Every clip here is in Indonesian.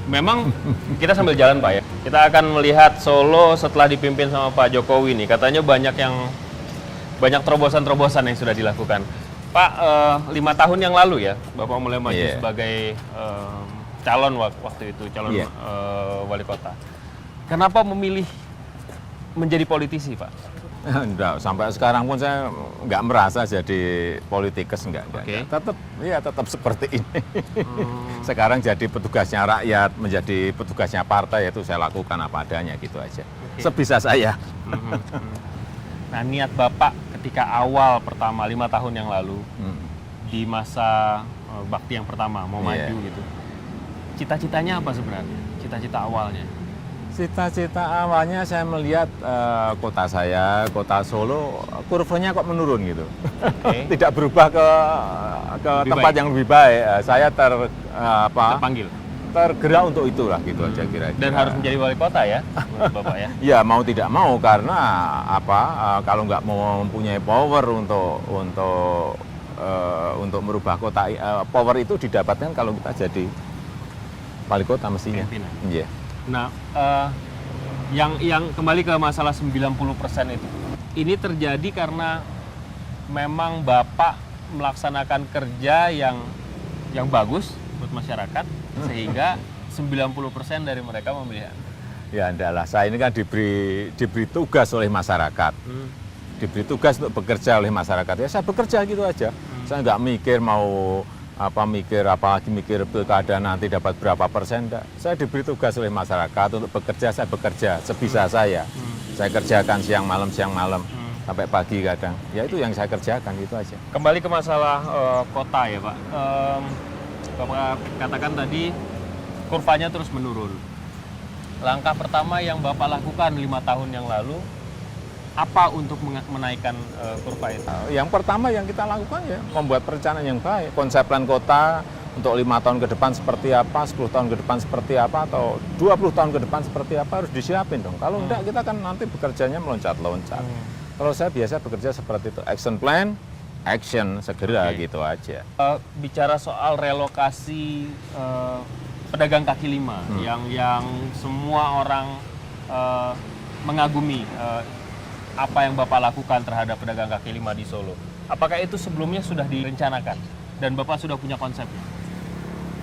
Memang kita sambil jalan Pak ya. Kita akan melihat Solo setelah dipimpin sama Pak Jokowi nih. Katanya banyak terobosan-terobosan yang sudah dilakukan. Pak, 5 tahun yang lalu ya, Bapak mulai maju sebagai calon waktu itu, calon wali kota. Kenapa memilih menjadi politisi, Pak? Enggak, sampai sekarang pun saya nggak merasa jadi politikus, enggak. Tetap seperti ini. Sekarang jadi petugasnya rakyat, menjadi petugasnya partai, itu saya lakukan apa adanya gitu aja. Sebisa saya. Nah, niat Bapak ketika awal pertama 5 tahun yang lalu di masa bakti yang pertama mau maju gitu. Cita-citanya apa sebenarnya? Cita-cita awalnya? Cita-cita awalnya saya melihat kota saya, kota Solo, kurvanya kok menurun gitu. Tidak berubah ke tempat yang lebih baik. Saya tergerak untuk itulah gitu aja kira-kira. Dan harus menjadi wali kota ya, menurut Bapak ya? Ya mau tidak mau karena kalau nggak mau mempunyai power untuk merubah kota, power itu didapatkan kalau kita jadi wali kota mestinya. Iya. Nah, yang kembali ke masalah 90% itu. Ini terjadi karena memang Bapak melaksanakan kerja yang bagus buat masyarakat sehingga 90% dari mereka memilih Anda. Ya enggak lah, saya ini kan diberi tugas oleh masyarakat. Diberi tugas untuk bekerja oleh masyarakat. Ya saya bekerja gitu aja. Saya nggak mikir mikir pilkada nanti dapat berapa persen, enggak. Saya diberi tugas oleh masyarakat untuk bekerja, saya bekerja sebisa saya. Saya kerjakan siang malam sampai pagi kadang. Ya itu yang saya kerjakan gitu aja. Kembali ke masalah kota ya Pak. Bapak katakan tadi kurvanya terus menurun. Langkah pertama yang Bapak lakukan 5 tahun yang lalu apa untuk menaikkan kurva itu? Yang pertama yang kita lakukan ya membuat perencanaan yang baik. Konsep plan kota untuk 5 tahun ke depan seperti apa, 10 tahun ke depan seperti apa, atau 20 tahun ke depan seperti apa harus disiapin dong. Kalau enggak kita kan nanti bekerjanya meloncat-loncat. Kalau saya biasa bekerja seperti itu, action plan, action segera gitu aja. Bicara soal relokasi pedagang kaki lima yang semua orang mengagumi apa yang Bapak lakukan terhadap pedagang kaki lima di Solo. Apakah itu sebelumnya sudah direncanakan dan Bapak sudah punya konsepnya?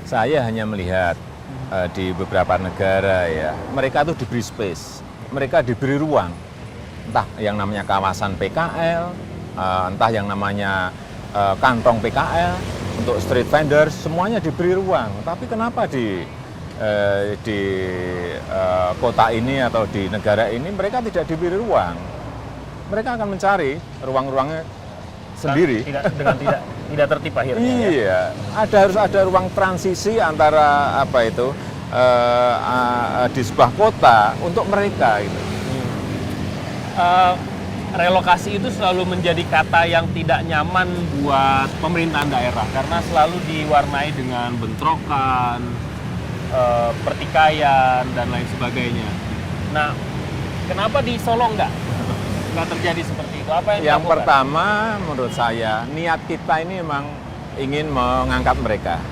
Saya hanya melihat di beberapa negara ya, mereka tuh diberi space, mereka diberi ruang. Entah yang namanya kawasan PKL, entah yang namanya kantong PKL untuk street vendors, semuanya diberi ruang. Tapi kenapa di kota ini atau di negara ini mereka tidak diberi ruang? Mereka akan mencari ruang-ruangnya sendiri. Tidak tertib akhirnya. Iya, harus ada ruang transisi antara di sebuah kota untuk mereka gitu. Relokasi itu selalu menjadi kata yang tidak nyaman buat pemerintahan daerah karena selalu diwarnai dengan bentrokan, pertikaian dan lain sebagainya. Nah, kenapa di Solo nggak terjadi seperti itu? Apa yang pertama menurut saya niat kita ini memang ingin mengangkat mereka.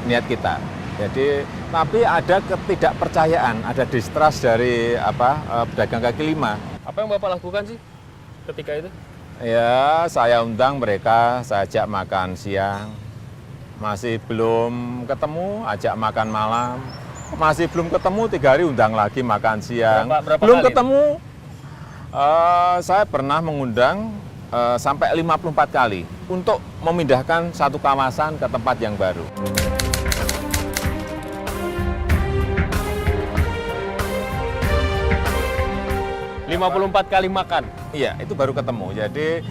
Niat kita. Jadi tapi ada ketidakpercayaan, ada distrust dari pedagang kaki lima. Apa yang Bapak lakukan sih ketika itu? Ya, saya undang mereka, saya ajak makan siang. Masih belum ketemu, ajak makan malam. Masih belum ketemu, 3 hari undang lagi makan siang. Berapa belum kali ketemu. Saya pernah mengundang sampai 54 kali untuk memindahkan satu kawasan ke tempat yang baru. ...54 kali makan? Iya, itu baru ketemu. Jadi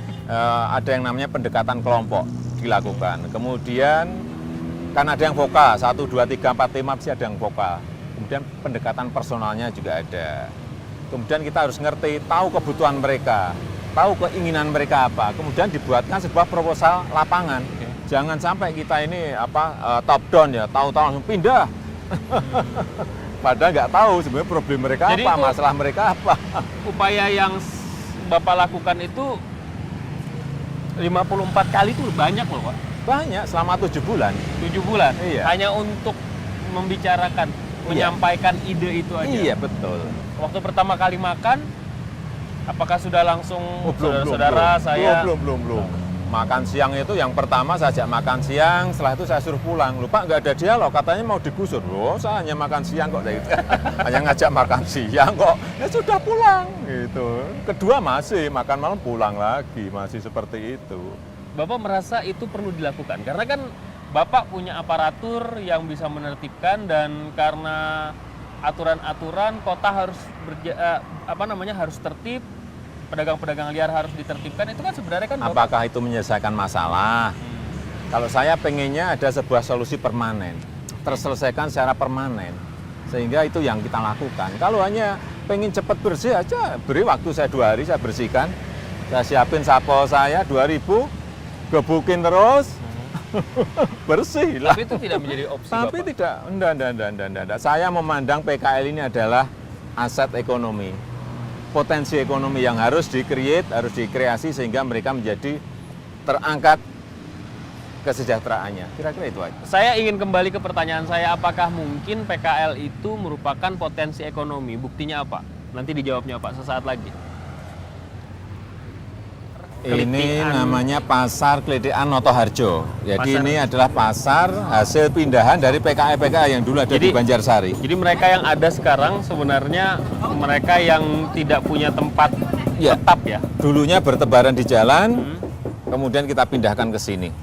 ada yang namanya pendekatan kelompok dilakukan. Kemudian kan ada yang vokal, 1, 2, 3, 4, 5 pasti ada yang vokal. Kemudian pendekatan personalnya juga ada. Kemudian kita harus ngerti, tahu kebutuhan mereka, tahu keinginan mereka apa. Kemudian dibuatkan sebuah proposal lapangan. Jangan sampai kita ini top down ya, tahu-tahu langsung pindah. Padahal nggak tahu sebenarnya problem mereka jadi apa, masalah mereka apa. Upaya yang Bapak lakukan itu 54 kali itu banyak loh Pak. Banyak, selama 7 bulan. 7 bulan? Iya. Hanya untuk membicarakan menyampaikan ide itu aja. Iya, betul. Waktu pertama kali makan, apakah sudah langsung Oh, saudara-saudara saya? belum. Makan siang itu yang pertama saya ajak makan siang, setelah itu saya suruh pulang. Lupa nggak ada dialog, katanya mau digusur. Loh, saya hanya makan siang kok. Gitu. Hanya ngajak makan siang kok. Ya sudah pulang gitu. Kedua masih makan malam pulang lagi, masih seperti itu. Bapak merasa itu perlu dilakukan karena kan Bapak punya aparatur yang bisa menertibkan dan karena aturan-aturan kota harus harus tertib, pedagang-pedagang liar harus ditertibkan, itu kan sebenarnya kan Bapak, Apakah itu menyelesaikan masalah? Kalau saya pengennya ada sebuah solusi permanen, terselesaikan secara permanen, sehingga itu yang kita lakukan. Kalau hanya pengen cepat bersih aja, beri waktu saya 2 hari, saya bersihkan, saya siapin sapol saya 2.000, gebukin terus, bersih lah. tapi itu tidak menjadi opsi Tapi Bapak. tidak, enggak. Saya memandang PKL ini adalah aset ekonomi, potensi ekonomi yang harus di-create, harus dikreasi sehingga mereka menjadi terangkat kesejahteraannya. Kira-kira itu aja. Saya ingin kembali ke pertanyaan saya, apakah mungkin PKL itu merupakan potensi ekonomi? Buktinya apa? Nanti dijawabnya Pak sesaat lagi. Ini namanya Pasar Klitikan Notoharjo. Jadi Pasar. ini adalah pasar hasil pindahan dari PKL yang dulu ada di Banjarsari. Jadi mereka yang ada sekarang sebenarnya mereka yang tidak punya tempat Ya. tetap ya? Dulunya bertebaran di jalan, kemudian kita pindahkan ke sini.